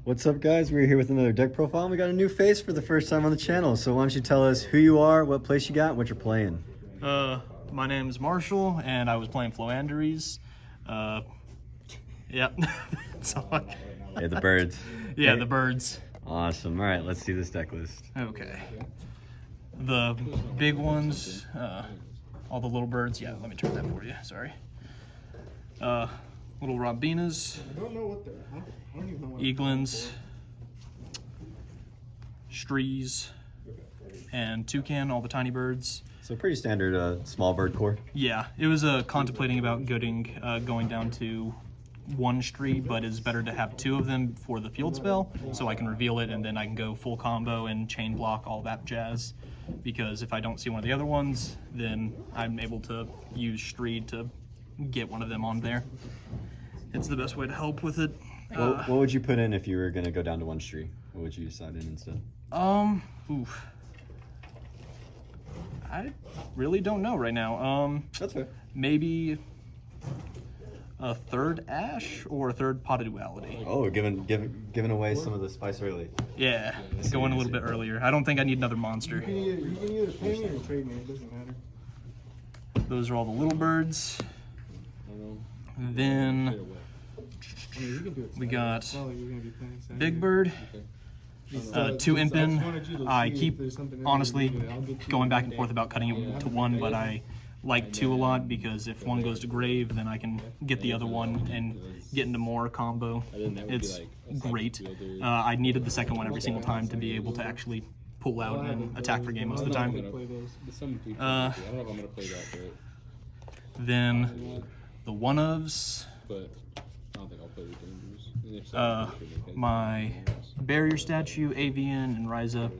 What's up, guys? We're here with another deck profile, and we got a new face for the first time on the channel. So why don't you tell us who you are, what place you got, and what you're playing? My name is Marshall, and I was playing Floowandereeze. Yeah. Yeah, the birds. Yeah, the birds. Awesome. All right, let's see this deck list. Okay. The big ones, all the little birds. Yeah, let me turn that for you. Sorry. Little Robinas, Eaglins, Strees, and Toucan, all the tiny birds. So pretty standard small bird core. Yeah, it was contemplating about going down to one Stree, but it's better to have two of them for the field spell, so I can reveal it and then I can go full combo and chain block, all that jazz. Because if I don't see one of the other ones, then I'm able to use Stree to get one of them on there. It's the best way to help with it. What would you put in if you were gonna go down to one Stree? What would you decide in instead? Oof. I really don't know right now. That's fair. Maybe a third Ash or a third Pot of Duality. Oh, giving away some of the spice early. Yeah, going a little bit earlier. I don't think I need another monster. You can either pay me or trade me, it doesn't matter. Those are all the little birds. Then we got Big Bird, 2 Impin. I keep honestly going back and forth about cutting it to 1, but I like 2 a lot because if 1 goes to grave, then I can get the other one and get into more combo. It's great. I needed the second one every single time to be able to actually pull out and attack for game most of the time. Then the one-ofs. My Barrier Statue, Avian, and Ryza.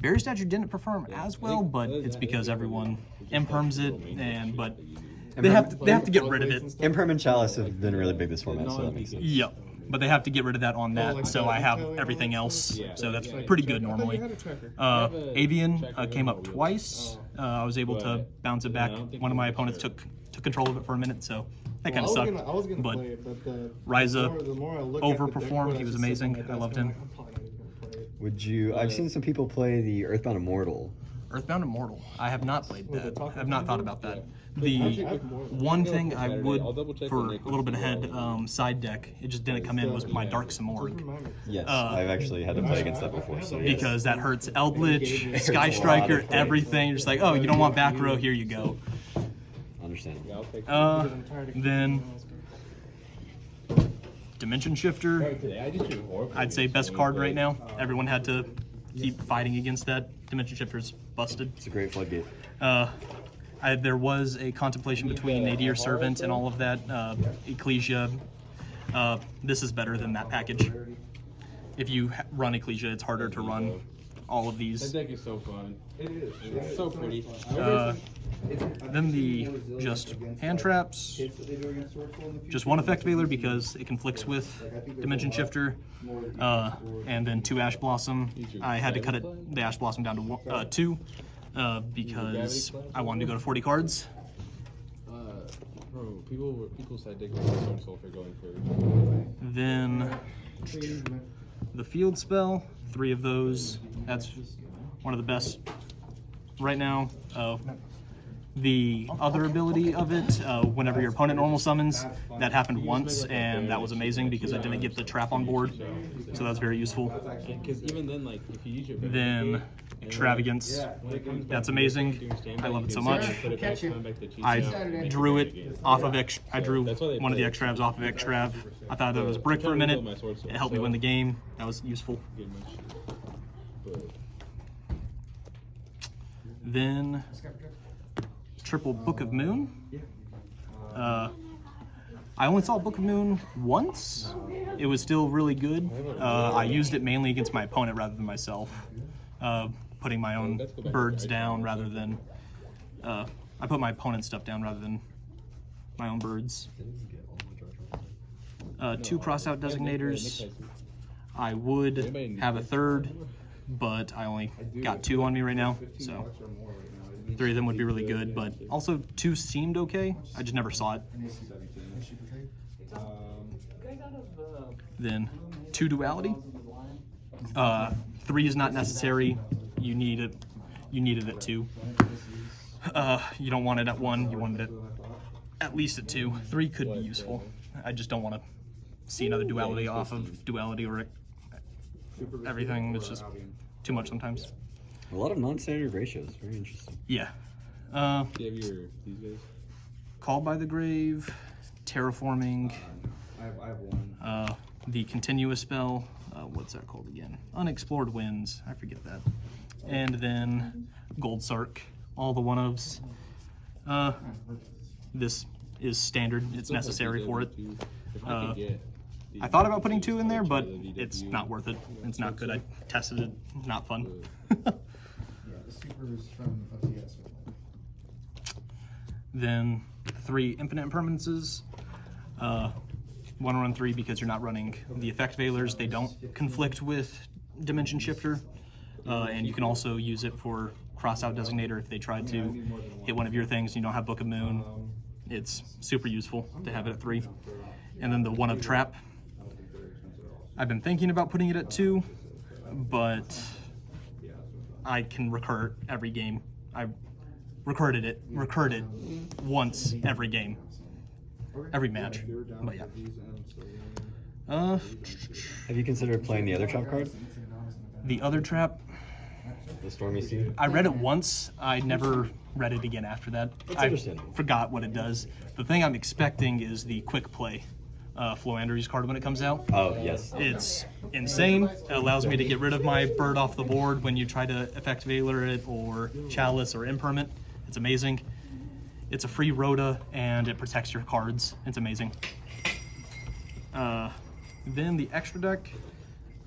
Barrier Statue didn't perform as well, but it's because everyone imperms it, but they have to get rid of it. Imperm and Chalice have been really big this format, so that makes sense. Yep. But they have to get rid of that on that, so I have everything else. So that's pretty good normally. Avian came up twice. I was able to bounce it back. One of my opponents took control of it for a minute, so that kind of sucked. But Ryza overperformed. He was amazing. I loved him. I've seen some people play the Earthbound Immortal. Earthbound Immortal. I have not played that. I have not thought about that. The one thing I would, for a little bit ahead, side deck, it just didn't come in, was my Dark Simorgh. Yes, I've actually had to play against that before. So yes. Because that hurts Eldritch, Sky Striker, everything. You're just like, oh, you don't want back row, here you go. Understandable. Then Dimension Shifter. I'd say best card right now. Everyone had to keep fighting against that. Dimension Shifter's busted. It's a great floodgate. There was a contemplation between Nadir Servant and all of that. Ecclesia. This is better than that package. If you run Ecclesia, it's harder to run all of these. That deck is so fun. It is. It's so pretty. Then the just hand traps. Just 1 effect Veiler because it conflicts with Dimension Shifter. And then 2 Ash Blossom. I had to cut the Ash Blossom down to 2 because I wanted to go to 40 cards. Bro, people said Decklist Sulfur going for. Then the field spell, 3 of those. That's one of the best right now. The other ability of it, whenever your opponent normal summons, that happened once, and that was amazing because I didn't get the trap on board, so that's very useful. Because even then, like, if you use your then Extravagance, that's amazing. I love it so much. I drew it off of I drew one of the Extravs off of Extrav. I thought that was brick for a minute. It helped me win the game. That was useful. Then triple Book of Moon. I only saw Book of Moon once. It was still really good. I used it mainly against my opponent rather than myself. Putting my own birds down rather than... I put my opponent's stuff down rather than my own birds. 2 crossed out designators. I would have a third, but I only got 2 on me right now, so 3 of them would be really good, but also 2 seemed okay. I just never saw it. Then 2 duality. 3 is not necessary. You need it. You need it at 2. You don't want it at 1. You want it at least at 2. 3 could be useful. I just don't want to see another duality off of duality or everything. It's just too much sometimes. A lot of non-standard ratios. Very interesting. Yeah. Do you have these guys? Call by the Grave, Terraforming. I have one. The continuous spell. What's that called again? Unexplored Winds. I forget that. And then Gold Sark. All the one-ofs. This is standard. It's necessary for it. I thought about putting 2 in there, but it's not worth it. It's not good. I tested it. Not fun. Yeah, the super is from OTS. Then 3 infinite impermanences. 1 run 3 because you're not running the effect veilers. They don't conflict with Dimension Shifter. And you can also use it for cross-out designator if they try to hit one of your things and you don't have Book of Moon. It's super useful to have it at 3. And then the 1 of Trap. I've been thinking about putting it at 2, but I can recur every game. I recurred it once every game, every match. But yeah. Have you considered playing the other trap card? The other trap, The Stormy Sea? I read it once. I never read it again after that. I forgot what it does. The thing I'm expecting is the quick play Floowandereeze card when it comes out. Oh, yes. It's insane. It allows me to get rid of my bird off the board when you try to effect veiler it or chalice or impermanent. It's amazing. It's a free rota and it protects your cards. It's amazing. Then the extra deck.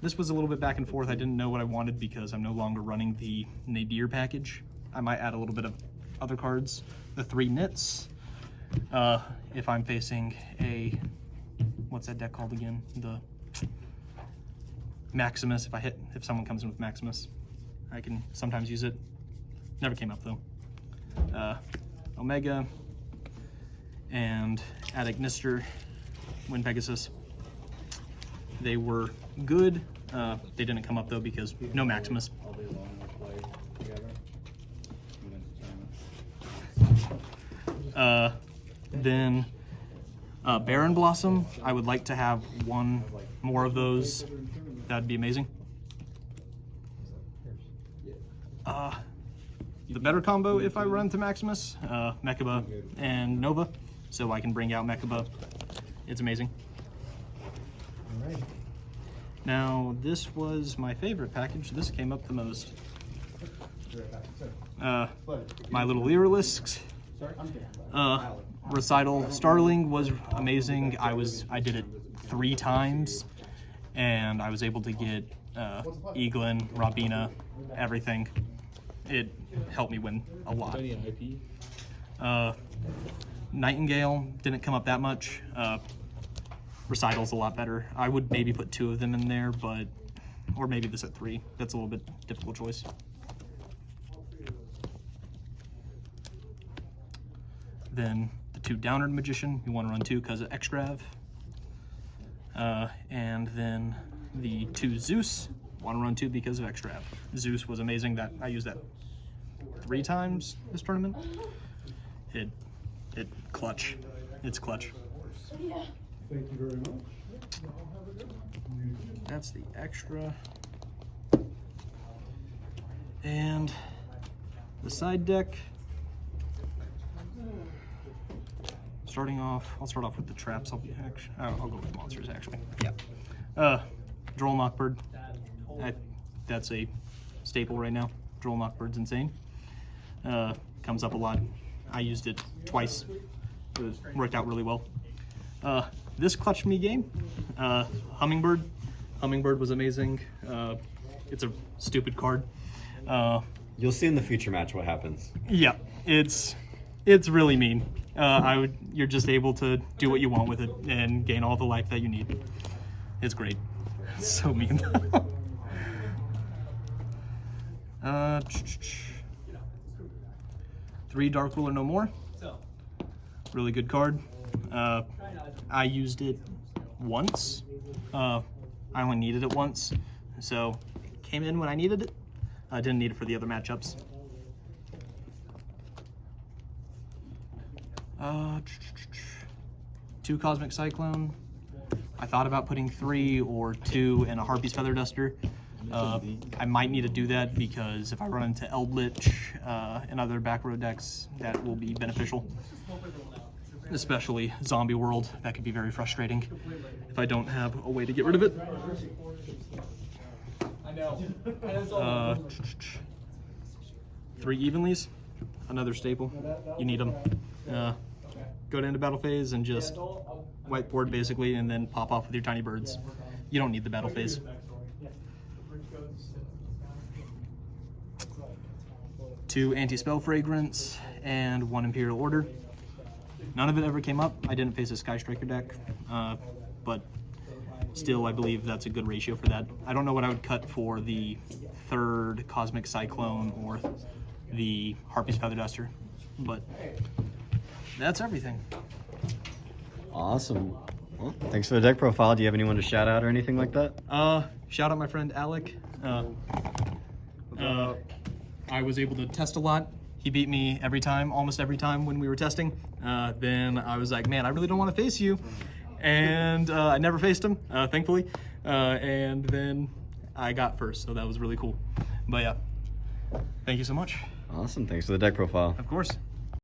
This was a little bit back and forth. I didn't know what I wanted because I'm no longer running the Nadir package. I might add a little bit of other cards. The 3 knits. If I'm facing a, what's that deck called again? The Maximus. If someone comes in with Maximus, I can sometimes use it. Never came up though. Omega and Adagnister, Wind Pegasus. They were good. They didn't come up though because no Maximus. Then Baron Blossom. I would like to have 1 more of those. That'd be amazing. The better combo if I run to Maximus, Mechaba and Nova, so I can bring out Mechaba. It's amazing. All right. Now, this was my favorite package. This came up the most. My Little Lyrilisks. Recital Starling was amazing. I did it 3 times, and I was able to get Eaglin, Robina, everything. It helped me win a lot. Nightingale didn't come up that much. Recital's a lot better. I would maybe put 2 of them in there, but or maybe this at 3. That's a little bit difficult choice. Then the 2 Downward Magician, you want to run 2 because of Extrav. And then the 2 Zeus, want to run 2 because of Extrav. Zeus was amazing. That I used that 3 times this tournament. It clutch. It's clutch. Thank you very much. That's the extra. And the side deck. Starting off, I'll start off with the traps. I'll go with monsters actually. Yeah. Droll Knockbird. That's a staple right now. Droll Knockbird's insane. Comes up a lot. I used it twice. It worked out really well. This clutched me game. Hummingbird. Hummingbird was amazing. It's a stupid card. You'll see in the future match what happens. Yeah, it's really mean. You're just able to do what you want with it and gain all the life that you need. It's great. It's so mean. 3 Dark Ruler No More. Really good card. I used it once. I only needed it once, so it came in when I needed it. I didn't need it for the other matchups. Two Cosmic Cyclone. I thought about putting 3 or 2 in a Harpy's Feather Duster. I might need to do that because if I run into Eldritch and other back row decks, that will be beneficial. Especially Zombie World, that could be very frustrating if I don't have a way to get rid of it. 3 Evenlies, another staple. You need them. Go to end of battle phase and just whiteboard basically, and then pop off with your tiny birds. You don't need the battle phase. 2 Anti-Spell Fragrance and 1 Imperial Order. None of it ever came up. I didn't face a Sky Striker deck, but still I believe that's a good ratio for that. I don't know what I would cut for the 3rd Cosmic Cyclone or the Harpy's Feather Duster, but that's everything. Awesome. Well, thanks for the deck profile. Do you have anyone to shout out or anything like that? Shout out my friend Alec. I was able to test a lot. He beat me every time, almost every time when we were testing. Then I was like, man, I really don't want to face you. And I never faced him, thankfully. And then I got first, so that was really cool. But yeah, thank you so much. Awesome. Thanks for the deck profile. Of course.